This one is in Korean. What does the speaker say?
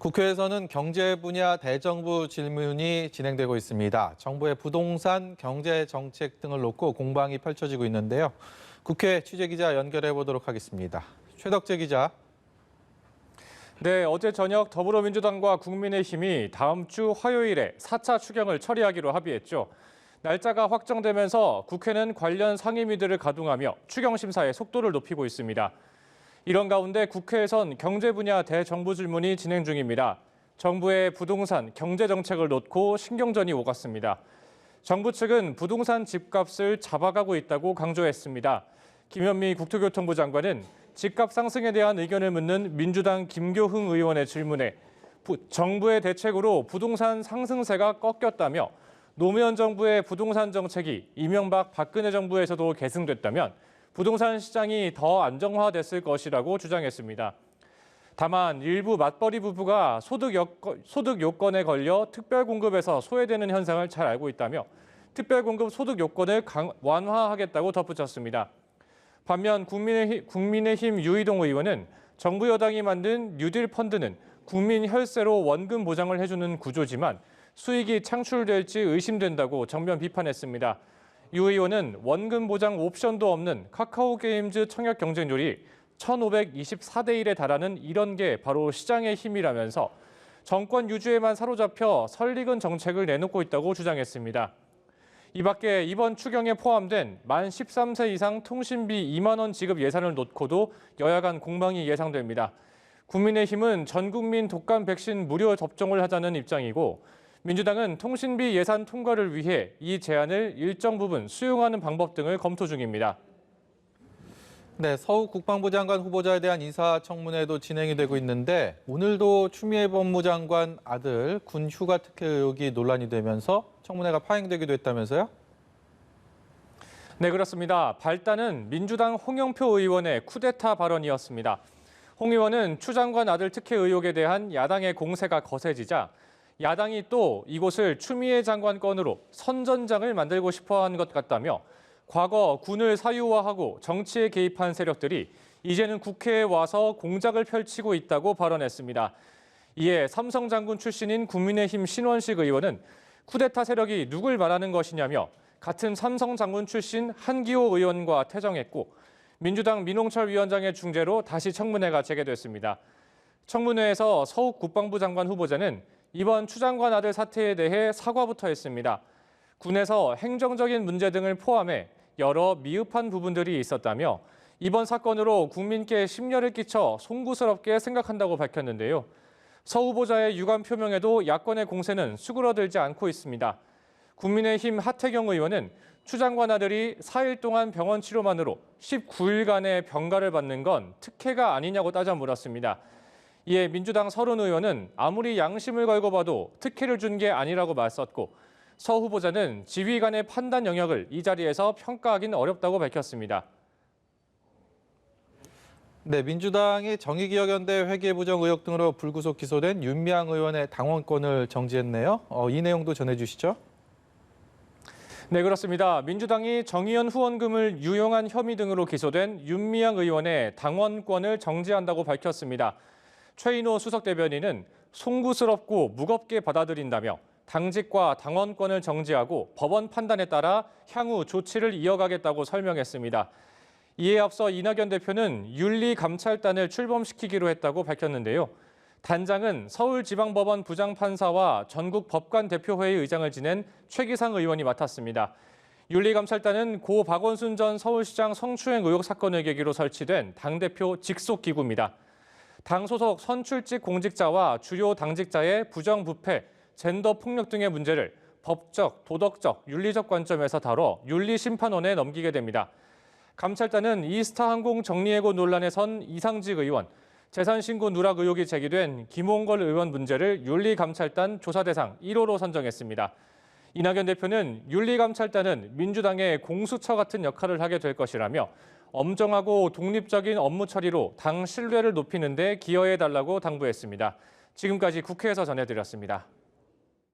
국회에서는 경제 분야 대정부 질문이 진행되고 있습니다. 정부의 부동산, 경제 정책 등을 놓고 공방이 펼쳐지고 있는데요. 국회 취재기자 연결해 보도록 하겠습니다. 최덕재 기자. 네, 어제 저녁 더불어민주당과 국민의힘이 다음 주 화요일에 4차 추경을 처리하기로 합의했죠. 날짜가 확정되면서 국회는 관련 상임위들을 가동하며 추경 심사의 속도를 높이고 있습니다. 이런 가운데 국회에선 경제 분야 대정부 질문이 진행 중입니다. 정부의 부동산, 경제 정책을 놓고 신경전이 오갔습니다. 정부 측은 부동산 집값을 잡아가고 있다고 강조했습니다. 김현미 국토교통부 장관은 집값 상승에 대한 의견을 묻는 민주당 김교흥 의원의 질문에 정부의 대책으로 부동산 상승세가 꺾였다며 노무현 정부의 부동산 정책이 이명박 박근혜 정부에서도 계승됐다면 부동산 시장이 더 안정화됐을 것이라고 주장했습니다. 다만 일부 맞벌이 부부가 소득 요건에 걸려 특별공급에서 소외되는 현상을 잘 알고 있다며 특별공급 소득 요건을 완화하겠다고 덧붙였습니다. 반면 국민의힘 유이동 의원은 정부 여당이 만든 뉴딜 펀드는 국민 혈세로 원금 보장을 해주는 구조지만 수익이 창출될지 의심된다고 정면 비판했습니다. 유 의원은 원금 보장 옵션도 없는 카카오게임즈 청약 경쟁률이 1,524대 1에 달하는 이런 게 바로 시장의 힘이라면서 정권 유주에만 사로잡혀 설익은 정책을 내놓고 있다고 주장했습니다. 이 밖에 이번 추경에 포함된 만 13세 이상 통신비 2만 원 지급 예산을 놓고도 여야 간 공방이 예상됩니다. 국민의힘은 전 국민 독감 백신 무료 접종을 하자는 입장이고 민주당은 통신비 예산 통과를 위해 이 제안을 일정 부분 수용하는 방법 등을 검토 중입니다. 네, 서욱 국방부 장관 후보자에 대한 인사청문회도 진행이 되고 있는데 오늘도 추미애 법무장관 아들 군 휴가 특혜 의혹이 논란이 되면서 청문회가 파행되기도 했다면서요? 네, 그렇습니다. 발단은 민주당 홍영표 의원의 쿠데타 발언이었습니다. 홍 의원은 추 장관 아들 특혜 의혹에 대한 야당의 공세가 거세지자 야당이 또 이곳을 추미애 장관 건으로 선전장을 만들고 싶어한 것 같다며 과거 군을 사유화하고 정치에 개입한 세력들이 이제는 국회에 와서 공작을 펼치고 있다고 발언했습니다. 이에 삼성 장군 출신인 국민의힘 신원식 의원은 쿠데타 세력이 누굴 말하는 것이냐며 같은 삼성 장군 출신 한기호 의원과 태정했고 민주당 민홍철 위원장의 중재로 다시 청문회가 재개됐습니다. 청문회에서 서욱 국방부 장관 후보자는 이번 추 장관 아들 사태에 대해 사과부터 했습니다. 군에서 행정적인 문제 등을 포함해 여러 미흡한 부분들이 있었다며 이번 사건으로 국민께 심려를 끼쳐 송구스럽게 생각한다고 밝혔는데요. 서 후보자의 유감 표명에도 야권의 공세는 수그러들지 않고 있습니다. 국민의힘 하태경 의원은 추 장관 아들이 4일 동안 병원 치료만으로 19일간의 병가를 받는 건 특혜가 아니냐고 따져 물었습니다. 이에 민주당 서른 의원은 아무리 양심을 걸고 봐도 특혜를 준 게 아니라고 맞섰고 서 후보자는 지휘관의 판단 영역을 이 자리에서 평가하기는 어렵다고 밝혔습니다. 네, 민주당이 정의기억연대 회계부정 의혹 등으로 불구속 기소된 윤미향 의원의 당원권을 정지했네요. 이 내용도 전해주시죠. 네, 그렇습니다. 민주당이 정의연 후원금을 유용한 혐의 등으로 기소된 윤미향 의원의 당원권을 정지한다고 밝혔습니다. 최인호 수석 대변인은 송구스럽고 무겁게 받아들인다며 당직과 당원권을 정지하고 법원 판단에 따라 향후 조치를 이어가겠다고 설명했습니다. 이에 앞서 이낙연 대표는 윤리감찰단을 출범시키기로 했다고 밝혔는데요. 단장은 서울지방법원 부장판사와 전국법관대표회의 의장을 지낸 최기상 의원이 맡았습니다. 윤리감찰단은 고 박원순 전 서울시장 성추행 의혹 사건을 계기로 설치된 당대표 직속기구입니다. 당 소속 선출직 공직자와 주요 당직자의 부정부패, 젠더 폭력 등의 문제를 법적, 도덕적, 윤리적 관점에서 다뤄 윤리심판원에 넘기게 됩니다. 감찰단은 이스타항공 정리해고 논란에 선 이상직 의원, 재산신고 누락 의혹이 제기된 김홍걸 의원 문제를 윤리감찰단 조사 대상 1호로 선정했습니다. 이낙연 대표는 윤리감찰단은 민주당의 공수처 같은 역할을 하게 될 것이라며 엄정하고 독립적인 업무 처리로 당 신뢰를 높이는 데 기여해달라고 당부했습니다. 지금까지 국회에서 전해드렸습니다.